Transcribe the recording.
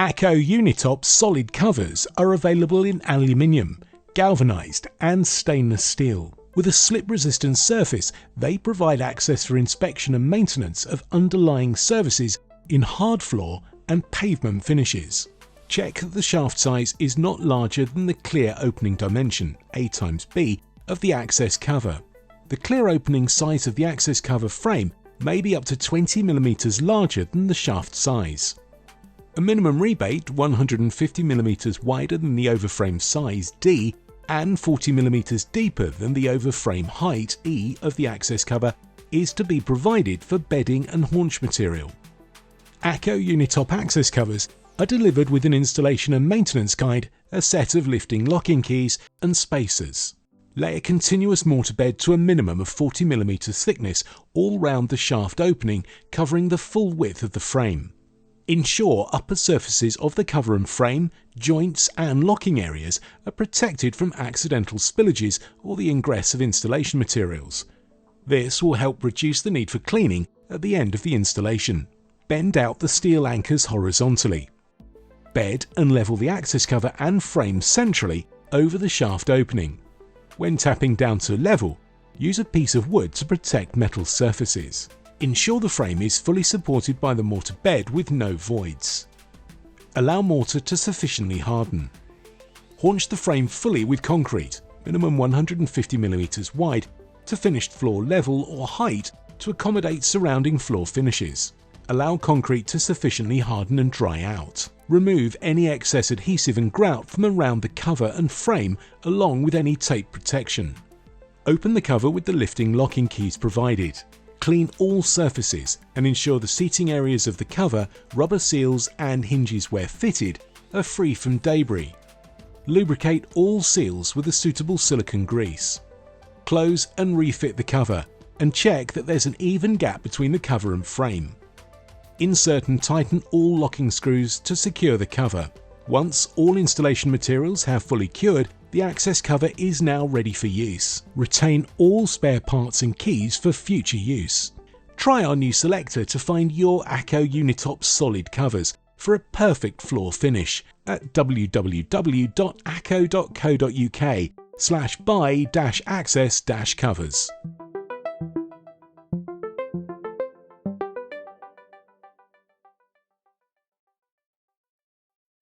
ACO UniTop solid covers are available in aluminium, galvanised and stainless steel. With a slip-resistant surface, they provide access for inspection and maintenance of underlying surfaces in hard floor and pavement finishes. Check that the shaft size is not larger than the clear opening dimension, A times B, of the access cover. The clear opening size of the access cover frame may be up to 20 mm larger than the shaft size. A minimum rebate 150 mm wider than the overframe size D and 40 mm deeper than the overframe height E of the access cover is to be provided for bedding and haunch material. ACO UniTop access covers are delivered with an installation and maintenance guide, a set of lifting locking keys and spacers. Lay a continuous mortar bed to a minimum of 40 mm thickness all round the shaft opening, covering the full width of the frame. Ensure upper surfaces of the cover and frame, joints and locking areas are protected from accidental spillages or the ingress of installation materials. This will help reduce the need for cleaning at the end of the installation. Bend out the steel anchors horizontally. Bed and level the access cover and frame centrally over the shaft opening. When tapping down to level, use a piece of wood to protect metal surfaces. Ensure the frame is fully supported by the mortar bed with no voids. Allow mortar to sufficiently harden. Haunch the frame fully with concrete, minimum 150 mm wide, to finished floor level or height to accommodate surrounding floor finishes. Allow concrete to sufficiently harden and dry out. Remove any excess adhesive and grout from around the cover and frame along with any tape protection. Open the cover with the lifting locking keys provided. Clean all surfaces and ensure the seating areas of the cover, rubber seals and hinges where fitted are free from debris. Lubricate all seals with a suitable silicone grease. Close and refit the cover and check that there's an even gap between the cover and frame. Insert and tighten all locking screws to secure the cover. Once all installation materials have fully cured, the access cover is now ready for use. Retain all spare parts and keys for future use. Try our new selector to find your ACO UniTop solid covers for a perfect floor finish at www.aco.co.uk/buy-access-covers.